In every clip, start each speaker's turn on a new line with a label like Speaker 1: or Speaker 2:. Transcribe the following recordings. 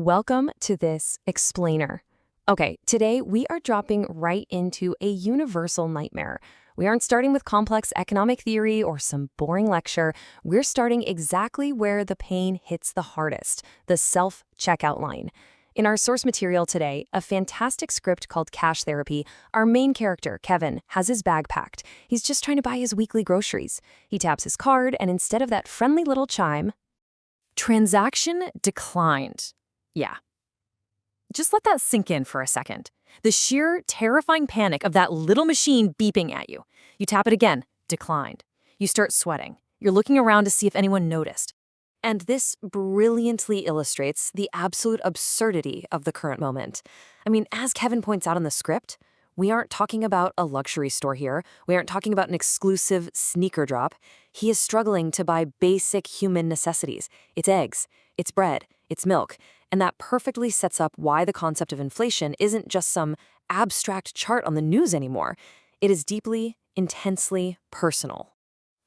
Speaker 1: Welcome to this explainer. Okay, today we are dropping right into a universal nightmare. We aren't starting with complex economic theory or some boring lecture. We're starting exactly where the pain hits the hardest, the self-checkout line. In our source material today, a fantastic script called Cash Therapy, our main character, Kevin, has his bag packed. He's just trying to buy his weekly groceries. He taps his card, and instead of that friendly little chime, transaction declined. Yeah. Just let that sink in for a second. The sheer, terrifying panic of that little machine beeping at you. You tap it again, declined. You start sweating. You're looking around to see if anyone noticed. And this brilliantly illustrates the absolute absurdity of the current moment. I mean, as Kevin points out in the script, we aren't talking about a luxury store here. We aren't talking about an exclusive sneaker drop. He is struggling to buy basic human necessities. It's eggs, it's bread, it's milk. And that perfectly sets up why the concept of inflation isn't just some abstract chart on the news anymore. It is deeply, intensely personal.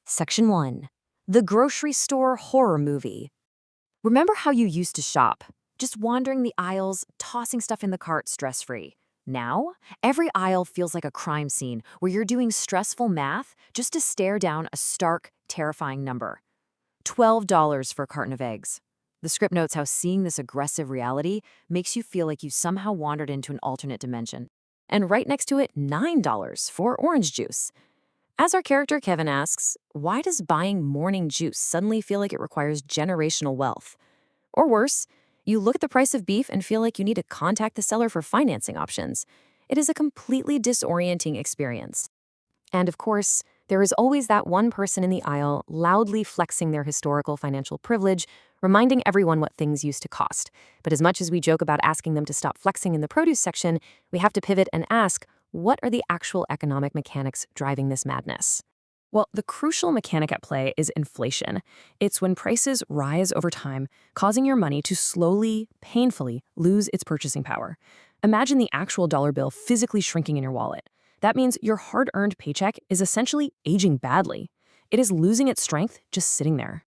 Speaker 1: Section 1. The grocery store horror movie. Remember how you used to shop? Just wandering the aisles, tossing stuff in the cart stress-free. Now, every aisle feels like a crime scene where you're doing stressful math just to stare down a stark, terrifying number. $12 for a carton of eggs. The script notes how seeing this aggressive reality makes you feel like you somehow wandered into an alternate dimension. And right next to it, $9 for orange juice. As our character Kevin asks, why does buying morning juice suddenly feel like it requires generational wealth? Or worse, you look at the price of beef and feel like you need to contact the seller for financing options. It is a completely disorienting experience. And of course, there is always that one person in the aisle loudly flexing their historical financial privilege, reminding everyone what things used to cost. But as much as we joke about asking them to stop flexing in the produce section, we have to pivot and ask, what are the actual economic mechanics driving this madness? Well, the crucial mechanic at play is inflation. It's when prices rise over time, causing your money to slowly, painfully lose its purchasing power. Imagine the actual dollar bill physically shrinking in your wallet. That means your hard-earned paycheck is essentially aging badly. It is losing its strength just sitting there.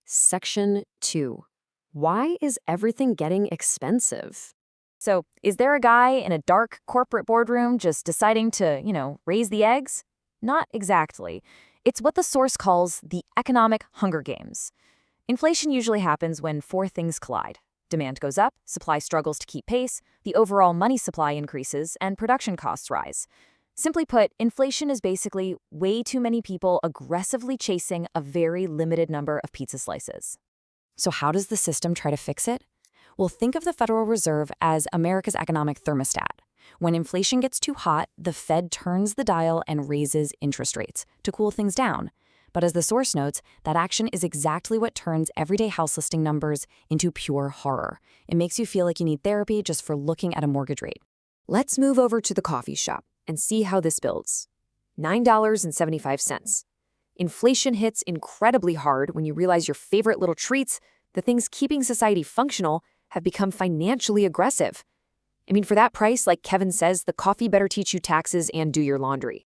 Speaker 1: Section 2. Why is everything getting expensive? So, is there a guy in a dark corporate boardroom just deciding to, raise the eggs? Not exactly. It's what the source calls the economic Hunger Games. Inflation usually happens when four things collide. Demand goes up, supply struggles to keep pace, the overall money supply increases, and production costs rise. Simply put, inflation is basically way too many people aggressively chasing a very limited number of pizza slices. So how does the system try to fix it? Well, think of the Federal Reserve as America's economic thermostat. When inflation gets too hot, the Fed turns the dial and raises interest rates to cool things down. But as the source notes, that action is exactly what turns everyday house listing numbers into pure horror. It makes you feel like you need therapy just for looking at a mortgage rate. Let's move over to the coffee shop and see how this builds. $9.75. Inflation hits incredibly hard when you realize your favorite little treats, the things keeping society functional, have become financially aggressive. I mean, for that price, like Kevin says, the coffee better teach you taxes and do your laundry.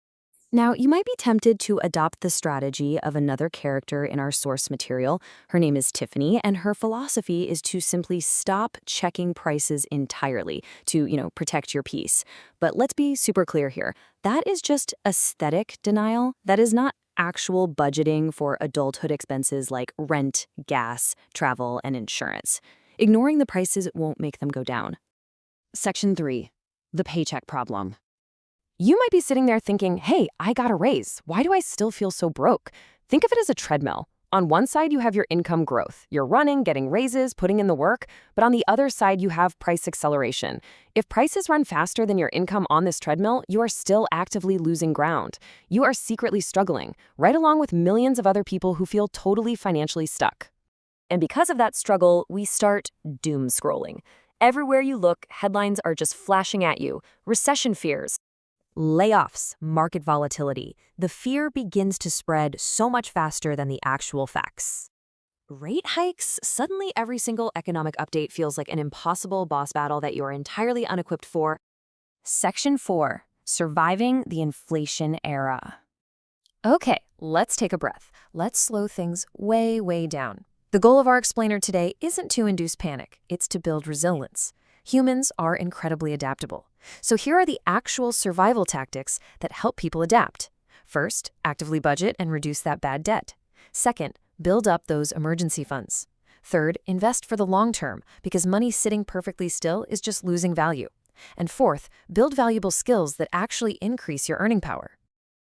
Speaker 1: Now, you might be tempted to adopt the strategy of another character in our source material. Her name is Tiffany, and her philosophy is to simply stop checking prices entirely to, protect your peace. But let's be super clear here. That is just aesthetic denial. That is not actual budgeting for adulthood expenses like rent, gas, travel, and insurance. Ignoring the prices won't make them go down. Section 3. The paycheck problem. You might be sitting there thinking, hey, I got a raise. Why do I still feel so broke? Think of it as a treadmill. On one side, you have your income growth. You're running, getting raises, putting in the work. But on the other side, you have price acceleration. If prices run faster than your income on this treadmill, you are still actively losing ground. You are secretly struggling, right along with millions of other people who feel totally financially stuck. And because of that struggle, we start doom scrolling. Everywhere you look, headlines are just flashing at you. Recession fears, layoffs, market volatility. The fear begins to spread so much faster than the actual facts. Rate hikes? Suddenly every single economic update feels like an impossible boss battle that you're entirely unequipped for. Section 4. Surviving the inflation era. Okay, let's take a breath. Let's slow things way, way down. The goal of our explainer today isn't to induce panic, it's to build resilience. Humans are incredibly adaptable. So here are the actual survival tactics that help people adapt. First, actively budget and reduce that bad debt. Second, build up those emergency funds. Third, invest for the long term, because money sitting perfectly still is just losing value. And fourth, build valuable skills that actually increase your earning power.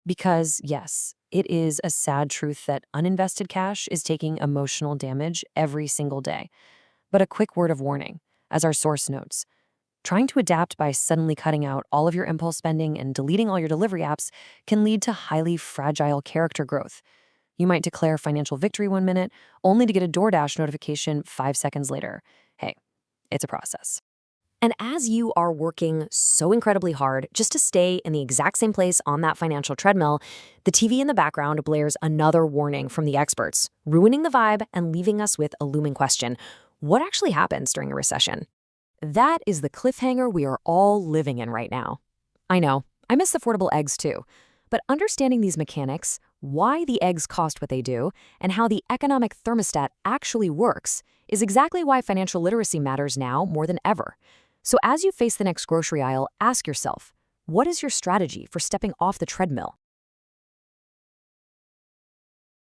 Speaker 1: Because, yes, it is a sad truth that uninvested cash is taking emotional damage every single day. But a quick word of warning, as our source notes, trying to adapt by suddenly cutting out all of your impulse spending and deleting all your delivery apps can lead to highly fragile character growth. You might declare financial victory one minute, only to get a DoorDash notification 5 seconds later. Hey, it's a process. And as you are working so incredibly hard just to stay in the exact same place on that financial treadmill, the TV in the background blares another warning from the experts, ruining the vibe and leaving us with a looming question. What actually happens during a recession? That is the cliffhanger we are all living in right now. I know, I miss affordable eggs too. But understanding these mechanics, why the eggs cost what they do, and how the economic thermostat actually works is exactly why financial literacy matters now more than ever. So as you face the next grocery aisle, ask yourself, what is your strategy for stepping off the treadmill?